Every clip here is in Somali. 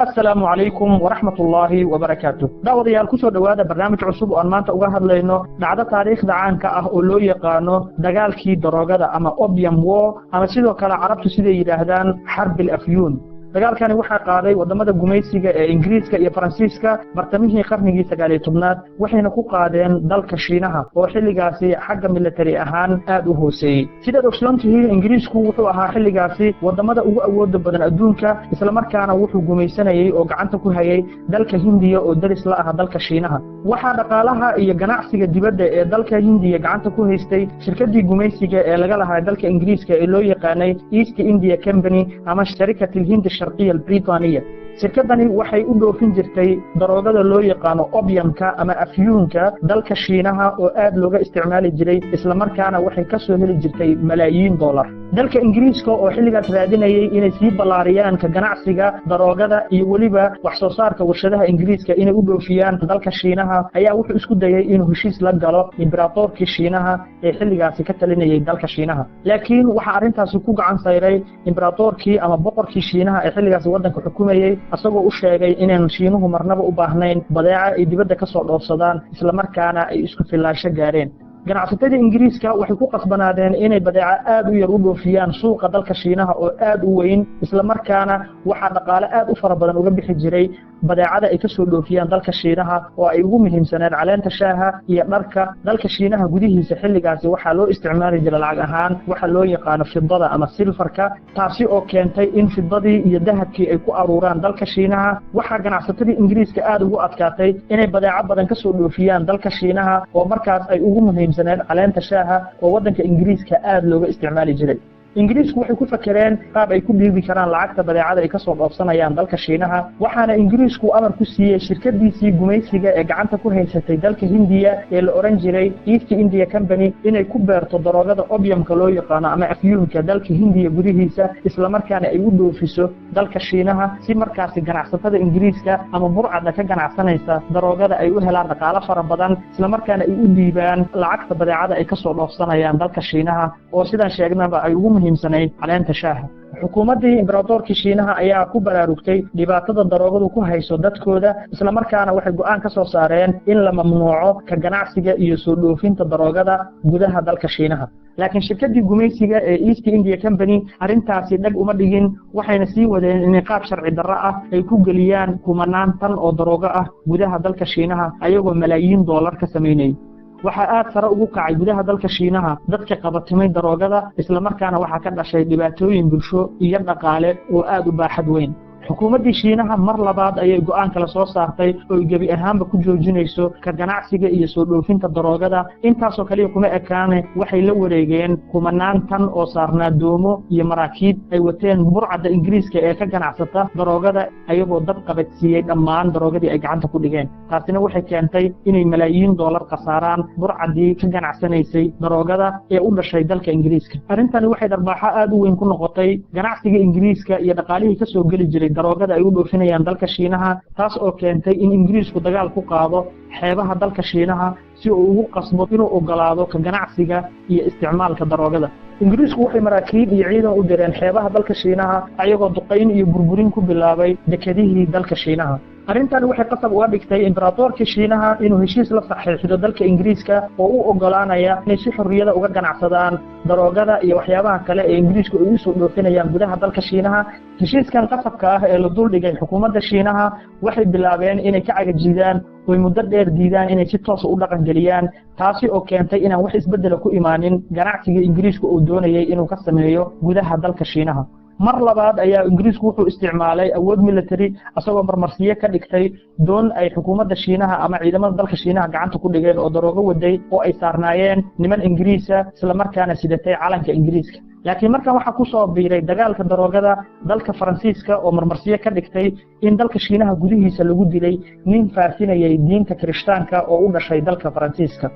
السلام عليكم ورحمة الله وبركاته. داوديال كسو دوادا برنامج عصب وان مانتا uga hadlayno dhacdo taariikhda caanka ah oo loo yaqaano dagaalkii daroogada ama opium war ama sidoo kale carabtu siday yiraahdaan xarbil afyuun. dagaalkani waxaa qaaday wadamada gumaysiga ee Ingiriiska iyo Faransiiska bartamihii qarnigii 19aad waxayna ku qaadeen dalka Shiinaha oo xilligaasi xagga military ahaan aad u hooseeyay. Sida ogsoontii Ingiriisku wuxuu ahaa xilligaasi wadamada ugu awoodda badan adduunka isla markaana wuxuu gumaysanayay oo gacanta ku hayay dalka Hindiya oo daris la ah dalka Shiinaha. waxaa dhaqaalaha iyo ganacsiga dibadda ee dalka Hindiya gacanta ku haystay shirkadii gumaysiga ee laga lahaa dalka Ingiriiska ee loo yaqaanay East India Company ama sharikatul Hind الشرقية البريطانية. shirkadani waxay u dhoofin jirtay daroogada loo yaqaano opiumka ama afyuunka dalka Shiinaha oo aad looga isticmaali jiray isla markaana waxay ka soo heli jirtay malaayiin dollar. dalka Ingiriiska oo xilligaas raadinayay inay sii balaariyaan ka ganacsiga daroogada iyo waliba wax soo saarka warshadaha Ingiriiska inay u dhoofiyaan dalka Shiinaha ayaa wuxuu isku dayay inuu heshiis la galo imbratorkii Shiinaha ee xilligaasi ka talinayay dalka Shiinaha. laakiin waxa arintaasi ku gacan sayray imbratorkii ama boqorkii Shiinaha ee xilligaasi wadanka xukumayay asagoo u sheegay inaan Shiinuhu marnaba u baahnayn badeeca ay dibadda ka soo dhoofsadaan isla markaana ay isku filaansho gaareen. ganacsatada Ingiriiska waxay ku qasbanaadeen inay badeeca aad u yar u dhoofiyaan suuqa dalka Shiinaha oo aad u weyn isla markaana waxa dhaqaale aad u fara badan uga bixi jiray badeecada ay ka soo dhoofiyaan dalka Shiinaha oo ay ugu muhiimsaneen caleenta shaaha iyo dharka. dalka Shiinaha gudihiisa xilligaasi waxa loo isticmaali jiray lacag ahaan waxa loo yaqaan fidada ama silfarka, taasi oo keentay in fidadii iyo dahabkii ay ku aruuraan dalka Shiinaha. waxa ganacsatada Ingiriiska aad ugu adkaatay inay badeeco badan ka soo dhoofiyaan dalka Shiinaha oo markaas ay ugu muhiimsaneen caleenta shaaha oo wadanka Ingiriiska aad looga isticmaali jiray. Ingiriisku waxay ku fakareen qaab ay ku dhiibi karaan lacagta badeecada ay ka soo dhoofsanayaan dalka Shiinaha. waxaana Ingiriisku amar ku siiyay shirkadiisii gumaysiga ee gacanta ku haysatay dalka Hindiya ee la oran jiray East India Company inay ku beerto daroogada opiumka loo yaqaano ama afyuunka dalka Hindiya gudihiisa isla markaana ay u dhoofiso dalka Shiinaha si markaasi ganacsatada Ingiriiska ama burcadda ka ganacsanaysa daroogada ay u helaan dhaqaale fara badan isla markaana ay u dhiibaan lacagta badeecada ay ka soo dhoofsanayaan dalka Shiinaha oo sidaan sheegnaba ay ugu muhiimsanayd caleenta shaaha. xukuumadii imbratorkii Shiinaha ayaa ku baraarugtay dhibaatada daroogadu ku hayso dadkooda isla markaana waxay go'aan ka soo saareen in la mamnuuco ka ganacsiga iyo soo dhoofinta daroogada gudaha dalka Shiinaha. laakiin shirkadii gumaysiga ee East India Company arintaasi dhag uma dhigin waxayna sii wadeen in qaab sharci darro ah ay ku galiyaan kumanaan tan oo daroogo ah gudaha dalka Shiinaha ayagoo malaayiin dollar ka sameynay. waxa aad sare ugu kacay gudaha dalka Shiinaha dadka qabatimay daroogada isla markaana waxa ka dhashay dhibaatooyin bulsho iyo dhaqaale oo aad u baaxad weyn. xukuumadii Shiinaha mar labaad ayay go'aan kala soo saartay oo gabi ahaanba ku joojinayso ka ganacsiga iyo soo dhoofinta daroogada. intaasoo kaliya kuma ekaane waxay la wareegeen kumanaan tan oo saarnaa doomo iyo maraakiib ay wateen burcadda Ingiriiska ee ka ganacsata daroogada ayagoo dad qabadsiiyay dhammaan daroogadii ay gacanta ku dhigeen. taasina waxay keentay inay malaayiin dollar khasaaraan burcaddii ka ganacsanaysay daroogada ee u dhashay dalka Ingiriiska. arrintani waxay darbaaxo aad u weyn ku noqotay ganacsiga Ingiriiska iyo dhaqaalihii ka soo geli jiray daroogada ay u dhoofinayaan dalka Shiinaha, taas oo keentay in Ingiriisku dagaal ku qaado xeebaha dalka Shiinaha si uu ugu qasbo inuu ogolaado ka ganacsiga iyo isticmaalka daroogada. Ingiriisku waxay maraakiib iyo ciidan u direen xeebaha dalka Shiinaha ayagoo duqeyn iyo burburin ku bilaabay dekedihii dalka Shiinaha. arrintan waxay qasab uga dhigtay imbratorkii Shiinaha inuu heshiis la saxiixdo dalka Ingiriiska oo u ogolaanaya inay si xorriyada uga ganacsadaan daroogada iyo waxyaabaha kale ee Ingiriisku ay u soo dhoofinayaan gudaha dalka Shiinaha. heshiiskan qasabka ah ee la dul dhigay xukuumadda Shiinaha waxay bilaabeen inay ka cagajidaan oo muddo dheer diidaan inay si toos u dhaqan galiyaan, taasi oo keentay inaan wax isbedel ku imaanin ganacsiga Ingiriisku oo doonayay inuu ka sameeyo gudaha dalka Shiinaha. mar labaad ayaa Ingiriisku wuxuu isticmaalay awood military asagoo marmarsiye ka dhigtay doon ay xukuumadda Shiinaha ama ciidamada dalka Shiinaha gacanta ku dhigeen oo daroogo waday oo ay saarnaayeen niman Ingiriisa isla markaana sidatay calanka Ingiriiska. laakiin markan waxa ku soo biiray dagaalka daroogada dalka Faransiiska oo marmarsiye ka dhigtay in dalka Shiinaha gudihiisa lagu dilay nin faafinayay diinta Kirishtaanka oo u dhashay dalka Faransiiska.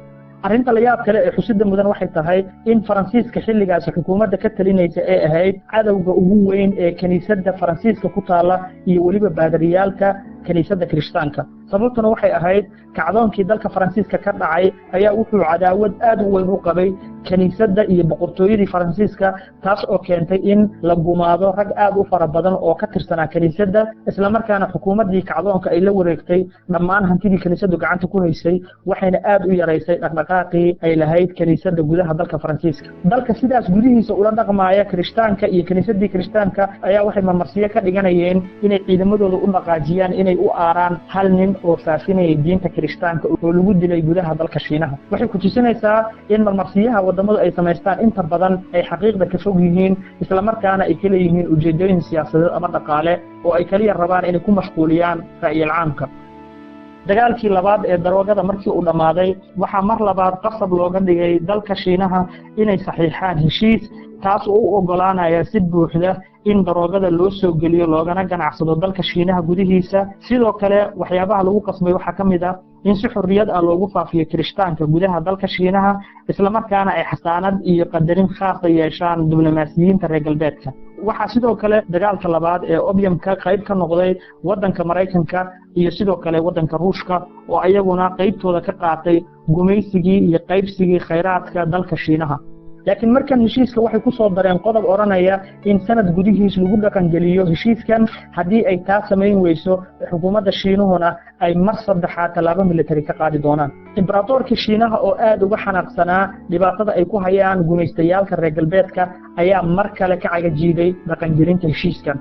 arrinta la yaab kale ee xusida mudan waxay tahay in Faransiiska xilligaas xukuumadda ka talinaysa ee ahayd cadawga ugu weyn ee kaniisadda Faransiiska ku taala iyo waliba baadariyaalka kaniisadda Kirishtaanka. sababtuna waxay ahayd kacdoonkii dalka Faransiiska ka dhacay ayaa wuxuu cadaawad aad u weyn u qabay kaniisadda iyo boqortooyadii Faransiiska taas oo keentay in la gumaado rag aad u fara badan oo ka tirsanaa kaniisadda isla markaana xukuumaddii kacdoonka ay la wareegtay dhammaan hantidii kaniisaddu gacanta ku haysay waxayna aad u yaraysay dhaqdhaqaaqii ay lahayd kaniisadda gudaha dalka Faransiiska dalka sidaas gudihiisa ula dhaqmaaya Kirishtaanka iyo kaniisaddii Kirishtaanka ayaa waxay marmarsiyo ka dhiganayeen inay ciidamadooda u dhaqaajiyaan inay u aaraan hal nin oo faafinayay diinta Kirishtaanka oo lagu dilay gudaha dalka Shiinaha waxay ku tusinaysaa in marmarsiyaha wadamadu ay samaystaan inta badan ay xaqiiqda ka fog yihiin isla markaana ay kala yihiin ujeedooyin siyaasadeed ama dhaqaale oo ay kaliya rabaan inay ku mashquuliyaan ra'yil caamka dagaalkii labaad ee daroogada markii uu dhamaaday waxaa mar labaad qasab looga dhigay dalka Shiinaha inay saxiixaan heshiis taas oo u ogolaanaya si buuxda in daroogada loo soo geliyo loogana ganacsado dalka Shiinaha gudihiisa sidoo kale waxyaabaha lagu qasbay waxa kamid ah in si xorriyad ah loogu faafiyo Kirishtaanka gudaha dalka Shiinaha isla markaana ay xasaanad iyo qadarin khaas ah yeeshaan diblomaasiyiinta reer galbeedka waxa sidoo kale dagaalka labaad ee opiumka qayb ka noqday wadanka Mareykanka iyo sidoo kale wadanka Ruushka oo ayaguna qaybtooda ka qaatay gumaysigii iyo qaybsigii kheyraadka dalka Shiinaha laakiin markan heshiiska waxay ku soo dareen qodob oranaya in sanad gudihiis lagu dhaqan geliyo heshiiskan hadii ay taa sameyn weyso xukuumadda Shiinuhuna ay mar saddexaad talaabo military ka qaadi doonaan imbratorka Shiinaha oo aad uga xanaaqsanaa dhibaatada ay ku hayaan gumaystayaalka reer galbeedka ayaa mar kale ka cagajiiday dhaqan gelinta heshiiskan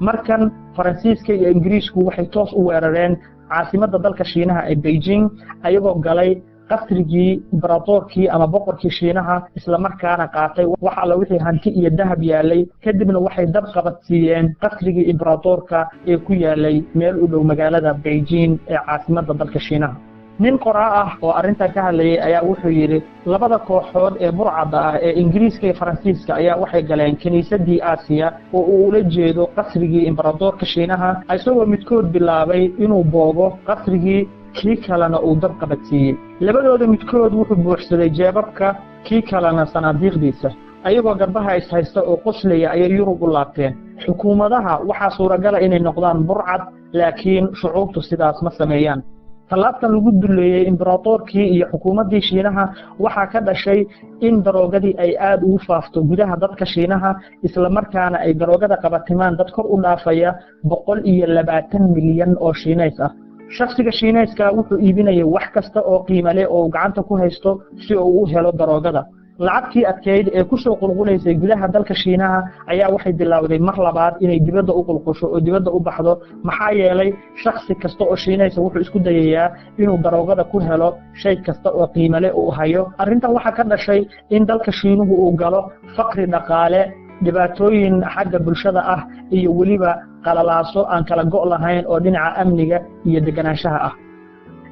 markan Faransiiska iyo Ingiriisku waxay toos u weerareen caasimadda dalka Shiinaha ee Beijing ayagoo galay qasrigii imbratorkii ama boqorkii Shiinaha isla markaana qaatay waxa la wixii hanti iyo dahab yaalay kadibna waxay dab qabadsiiyeen qasrigii imbratorka ee ku yaalay meel u dhow magaalada Beijing ee caasimadda dalka Shiinaha nin qoraa ah oo arinta ka hadlayay ayaa wuxuu yiri labada kooxood ee burcada ah ee Ingiriiska iyo Faransiiska ayaa waxay galeen kaniisadii Aasiya oo uu ula jeedo qasrigii imbratorka Shiinaha isagoo midkood bilaabay inuu boobo qasrigii kii kalena uu dab qabadsiiyay labadooda midkood wuxuu buuxsaday jeebabka kii kalena sanaadiiqdiisa ayagoo garbaha is haysta oo qoslaya ayay Yurub u laabteen xukuumadaha waxa suuragal ah inay noqdaan burcad laakiin shucuubtu sidaas ma sameeyaan talaabtan lagu duleeyay imbratorkii iyo xukuumaddii Shiinaha waxa ka dhashay in daroogadii ay aad ugu faafto gudaha dadka Shiinaha isla markaana ay daroogada qabatimaan dad kor u dhaafaya 120 milyan oo Shiineys ah shakhsiga Shiineyska wuxuu iibinayay wax kasta oo qiimo leh oo gacanta ku haysto si uu u helo daroogada lacagtii adkeyd ee ku soo qulquleysay gudaha dalka Shiinaha ayaa waxay bilowday mar labaad inay dibadda u qulqusho oo dibadda u baxdo maxaa yeelay shakhsi kasta oo Shiineysa wuxuu isku dayayaa inuu daroogada ku helo shay kasta oo qiimo leh oo hayo arrintan waxa ka dhashay in dalka Shiinuhu uu galo faqri dhaqaale dhibaatooyin xagga bulshada ah iyo waliba qalalaaso aan kala go' lahayn oo dhinaca amniga iyo deganaanshaha ah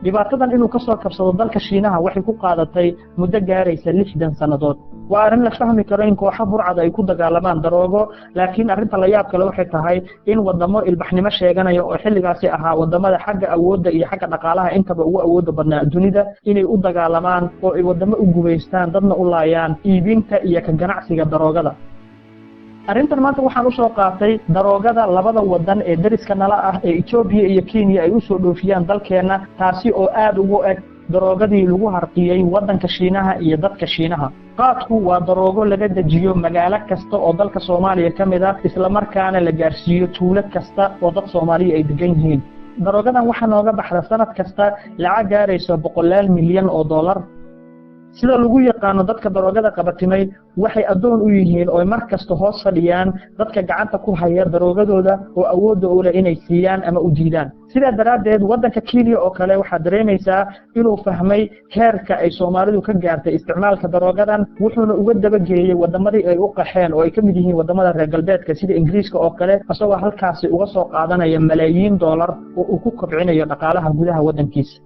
dhibaatadan inuu ka soo kabsado dalka Shiinaha waxay ku qaadatay muddo gaaraysa 60 sanadood waa arrin la fahmi karo in kooxo burcad ay ku dagaalamaan daroogo laakiin arrinta la yaab kale waxay tahay in wadamo ilbaxnimo sheeganaya oo xilligaasi ahaa wadamada xagga awoodda iyo xagga dhaqaalaha intaba ugu awoodda badnaa dunida inay u dagaalamaan oo ay wadamo u gubaystaan dadna u laayaan iibinta iyo ka ganacsiga daroogada arrintan maanta waxaan u soo qaatay daroogada labada wadan ee dariska nala ah ee Ethiopia iyo Kenya ay u soo dhoofiyaan dalkeena taasi oo aad ugu eg daroogadii lagu harqiyay wadanka Shiinaha iyo dadka Shiinaha qaadku waa daroogo laga dajiyo magaalo kasta oo dalka Soomaaliya kamid ah isla markaana la gaarsiiyo tuulo kasta oo dad Soomaaliya ay degan yihiin daroogadan waxa nooga baxda sanad kasta lacag gaarayso 100 milyan oo dollar sida lagu yaqaano dadka daroogada qabatimay waxay adoon u yihiin oo mar kasta hoos fadhiyaan dadka gacanta ku haya daroogadooda oo awoodda u leh inay siiyaan ama u diidaan sida daraadeed wadanka Kenya oo kale waxa dareemaysaa inuu fahmay heerka ay Soomaalidu ka gaartay isticmaalka daroogadan wuxuuna uga dabageeyay wadamadii ay u qaxeen oo ay ka mid yihiin wadamada reer galbeedka sida Ingiriiska oo kale asagoo halkaasi uga soo qaadanaya malaayiin dollar oo uu ku kobcinayo dhaqaalaha gudaha wadankiisa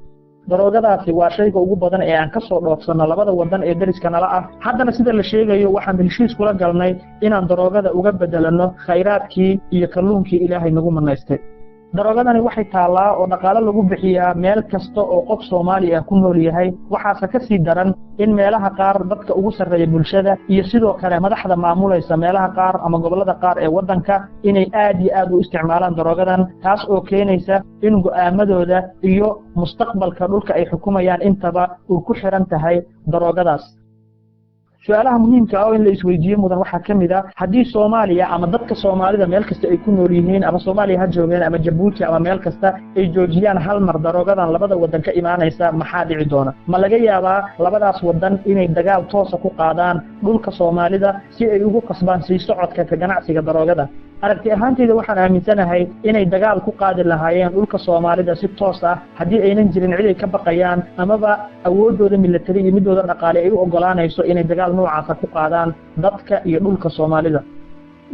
daroogadaasi waa shayga ugu badan ee aan ka soo dhoofsano labada wadan ee dariska nala ah haddana sida la sheegayo waxaan heshiis kula galnay inaan daroogada uga bedelano khayraadkii iyo kalluunkii Ilaahay nagu manaystay daroogadani waxay taallaa oo dhaqaale lagu bixiyaa meel kasta oo qof Soomaali ah ku nool yahay waxaase ka sii daran in meelaha qaar dadka ugu sarreeya bulshada iyo sidoo kale madaxda maamulaysa meelaha qaar ama gobollada qaar ee waddanka inay aad iyo aad u isticmaalaan daroogadan taas oo keenaysa in go'aamadooda iyo mustaqbalka dhulka ay xukumayaan intaba uu ku xiran tahay daroogadaas su'aalaha muhiimka ah oo in la isweydiiyo mudan waxaa ka mid ah haddii Soomaaliya ama dadka Soomaalida meel kasta ay ku nool yihiin ama Soomaaliya ha joogeen ama Djibouti ama meel kasta ay joojiyaan hal mar daroogadan labada wadan ka imaanaysa maxaa dhici doona ma laga yaabaa labadaas wadan inay dagaal toos ah ku qaadaan dhulka Soomaalida si ay ugu qasbaan sii socodka ka ganacsiga daroogada aragti ahaantayda waxaan aaminsanahay inay dagaal ku qaadi lahaayeen dhulka Soomaalida si toos ah haddii aynan jirin cid ay ka baqayaan amaba awoodooda military iyo midooda dhaqaale ay u ogolaanayso inay dagaal noocaas ku qaadaan dadka iyo dhulka Soomaalida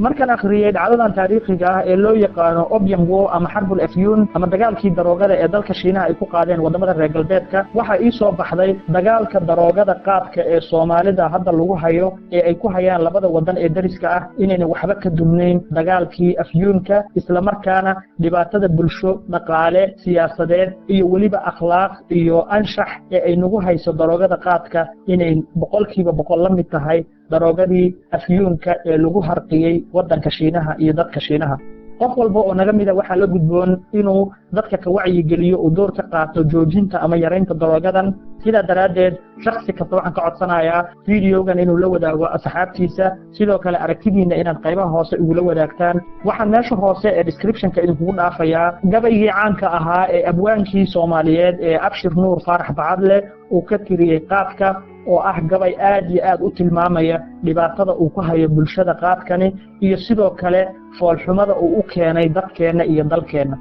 markaan akhriyay dhacdadan taariikhiga ah ee loo yaqaano Opium War ama Xarbul Afyun ama dagaalkii daroogada ee dalka Shiinaha ay ku qaadeen wadamada reer galbeedka waxa ii soo baxday dagaalka daroogada qaadka ee Soomaalida hadda lagu hayo ee ay ku hayaan labada wadan ee dariska ah inayna waxba ka dumnayn dagaalkii Afyunka isla markaana dhibaatada bulsho dhaqaale siyaasadeed iyo waliba akhlaaq iyo anshax ee ay nagu hayso daroogada qaadka inay boqolkiiba boqol la mid tahay daroogadii Afyunka ee lagu harqiyay wadanka Shiinaha iyo dadka Shiinaha qof walba oo naga mid ah waxa la gudboon inuu dadka ka wacyi geliyo oo door ka qaato joojinta ama yareynta daroogadan sida daraadeed shakhsi kasta waxaan ka codsanayaa fiidiyogan inuu la wadaago asxaabtiisa sidoo kale aragtidiina inaad qaybaha hoose ugu la wadaagtaan waxaan meesha hoose ee description-ka idinku dhaafayaa gabaygii caanka ahaa ee abwaankii Soomaaliyeed ee Abshir Nuur Faarax Bacadle uu ka tiriyay qaadka oo ah gabay aad iyo aad u tilmaamaya dhibaatada uu ku hayo bulshada qaadkani iyo sidoo kale foolxumada uu u keenay dadkeena iyo dalkeena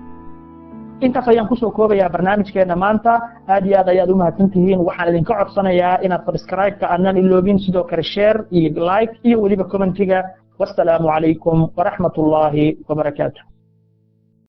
intaas ayaan ku soo koobayaa barnaamijkeena maanta aad iyo aad ayaad u mahadsantihiin waxaan idinka codsanayaa inaad subscribe-ka aanan iloobin sidoo kale share iyo like iyo weliba commentiga wassalaamu calaykum waraxmatullaahi wabarakaatuh